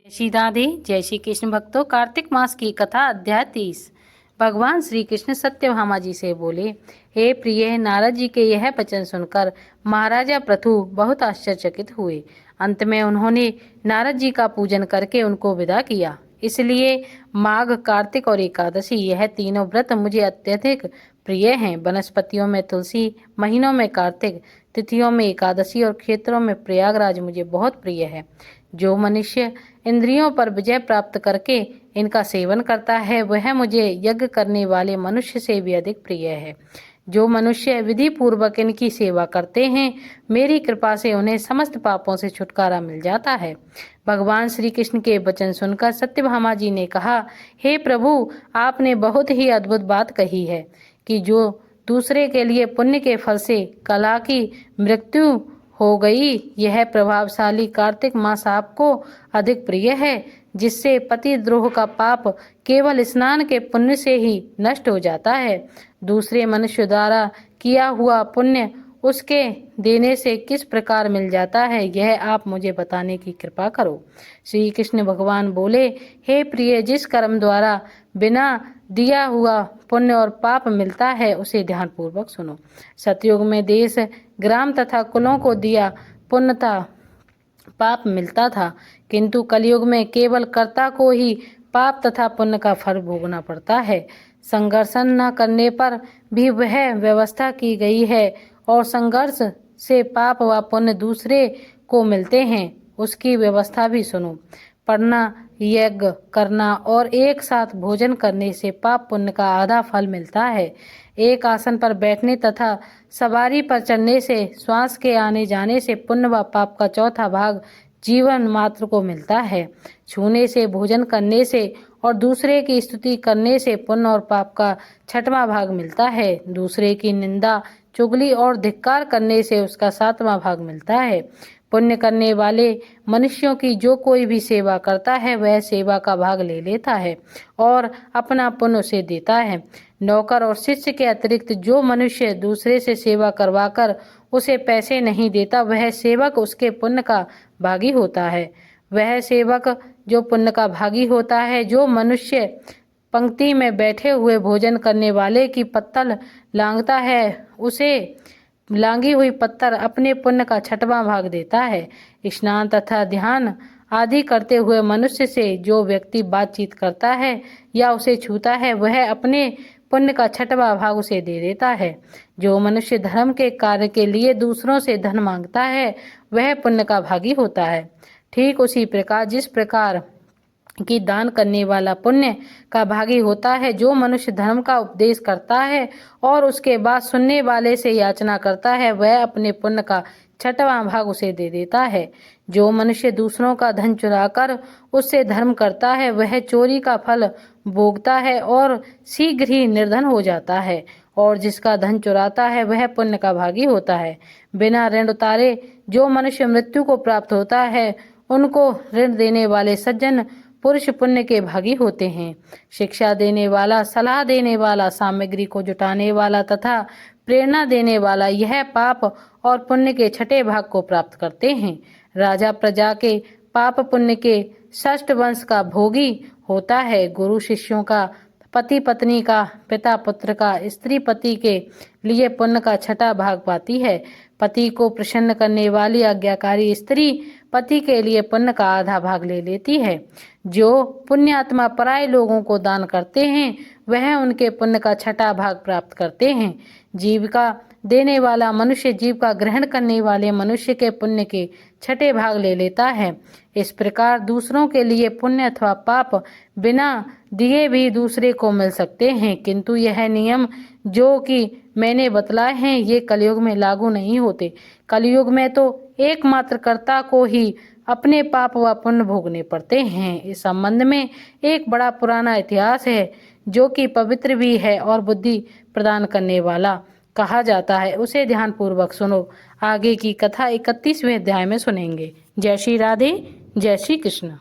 जय श्री राधे। जय श्री कृष्ण भक्तों, कार्तिक मास की कथा अध्याय 30। भगवान श्री कृष्ण सत्यभामा जी से बोले, हे प्रिय, नारद जी के यह वचन सुनकर महाराजा पृथु बहुत आश्चर्यचकित हुए। अंत में उन्होंने नारद जी का पूजन करके उनको विदा किया। इसलिए माघ, कार्तिक और एकादशी, यह तीनों व्रत मुझे अत्यधिक प्रिय हैं। वनस्पतियों में तुलसी, महीनों में कार्तिक, तिथियों में एकादशी और क्षेत्रों में प्रयागराज मुझे बहुत प्रिय है। जो मनुष्य इंद्रियों पर विजय प्राप्त करके इनका सेवन करता है, वह मुझे यज्ञ करने वाले मनुष्य से भी अधिक प्रिय है। जो मनुष्य विधि पूर्वक इनकी सेवा करते हैं, मेरी कृपा से उन्हें समस्त पापों से छुटकारा मिल जाता है। भगवान श्री कृष्ण के वचन सुनकर सत्यभामा जी ने कहा, हे प्रभु, आपने बहुत ही अद्भुत बात कही है कि जो दूसरे के लिए पुण्य के फल से कला की मृत्यु हो गई, यह प्रभावशाली कार्तिक मास आपको अधिक प्रिय है, जिससे पतिद्रोह का पाप केवल स्नान के पुण्य से ही नष्ट हो जाता है। दूसरे मनुष्य द्वारा किया हुआ पुण्य उसके देने से किस प्रकार मिल जाता है, यह आप मुझे बताने की कृपा करो। श्री कृष्ण भगवान बोले, हे प्रिय, जिस कर्म द्वारा बिना दिया हुआ पुण्य और पाप मिलता है, उसे ध्यान पूर्वक सुनो। सतयुग में देश, ग्राम तथा कुलों को दिया पुण्य था, पाप मिलता था, किंतु कलयुग में केवल कर्ता को ही पाप तथा पुण्य का फल भोगना पड़ता है। संघर्ष न करने पर भी वह व्यवस्था की गई है और संघर्ष से पाप व पुण्य दूसरे को मिलते हैं, उसकी व्यवस्था भी सुनो। पढ़ना, यज्ञ करना और एक साथ भोजन करने से पाप पुण्य का आधा फल मिलता है। एक आसन पर बैठने तथा सवारी पर चढ़ने से, श्वास के आने जाने से पुण्य व पाप का चौथा भाग जीवन मात्र को मिलता है। छूने से, भोजन करने से और दूसरे की स्तुति करने से पुण्य और पाप का छठवां भाग मिलता है। दूसरे की निंदा, चुगली और धिक्कार करने से उसका सातवां भाग मिलता है। पुण्य करने वाले मनुष्यों की जो कोई भी सेवा करता है, वह सेवा का भाग ले लेता है और अपना पुण्य उसे देता है। नौकर और शिष्य के अतिरिक्त जो मनुष्य दूसरे से सेवा करवाकर उसे पैसे नहीं देता, वह सेवक उसके पुण्य का भागी होता है। वह सेवक जो पुण्य का भागी होता है, जो मनुष्य पंक्ति में बैठे हुए भोजन करने वाले की पत्तल लांघता है, उसे लांगी हुई पत्थर अपने पुण्य का छठवां भाग देता है। स्नान तथा ध्यान आदि करते हुए मनुष्य से जो व्यक्ति बातचीत करता है या उसे छूता है, वह अपने पुण्य का छठवां भाग उसे दे देता है। जो मनुष्य धर्म के कार्य के लिए दूसरों से धन मांगता है, वह पुण्य का भागी होता है। ठीक उसी प्रकार जिस प्रकार कि दान करने वाला पुण्य का भागी होता है, जो मनुष्य धर्म का उपदेश करता है और उसके बाद सुनने वाले से याचना करता है, वह अपने पुण्य का छठवां भाग उसे दे देता है। जो मनुष्य दूसरों का धन चुराकर उससे धर्म करता है, वह चोरी का फल भोगता है और शीघ्र ही निर्धन हो जाता है। और जिसका धन चुराता है, वह पुण्य का भागी होता है। बिना ऋण उतारे जो मनुष्य मृत्यु को प्राप्त होता है, उनको ऋण देने वाले सज्जन पुरुष पुण्य के भागी होते हैं। शिक्षा देने वाला, सलाह देने वाला, सामग्री को जुटाने वाला तथा प्रेरणा देने वाला, यह पाप और पुण्य के छठे भाग को प्राप्त करते हैं। राजा प्रजा के पाप पुण्य के षष्ठ वंश का भोगी होता है। गुरु शिष्यों का, पति पत्नी का, पिता पुत्र का, स्त्री पति के लिए पुण्य का छठा भाग पाती है। पति को प्रसन्न करने वाली आज्ञाकारी स्त्री पति के लिए पुण्य का आधा भाग ले लेती है। जो पुण्यात्मा पराये लोगों को दान करते हैं, वह उनके पुण्य का छठा भाग प्राप्त करते हैं। जीविका देने वाला मनुष्य जीविका ग्रहण करने वाले मनुष्य के पुण्य के छठे भाग ले लेता है। इस प्रकार दूसरों के लिए पुण्य अथवा पाप बिना दिए भी दूसरे को मिल सकते हैं, किंतु यह नियम जो कि मैंने बतलाए हैं, ये कलयुग में लागू नहीं होते। कलयुग में तो एकमात्र कर्ता को ही अपने पाप व पुण्य भोगने पड़ते हैं। इस संबंध में एक बड़ा पुराना इतिहास है, जो कि पवित्र भी है और बुद्धि प्रदान करने वाला कहा जाता है। उसे ध्यान पूर्वक सुनो। आगे की कथा 31वें अध्याय में सुनेंगे। जय श्री राधे। जय श्री कृष्ण।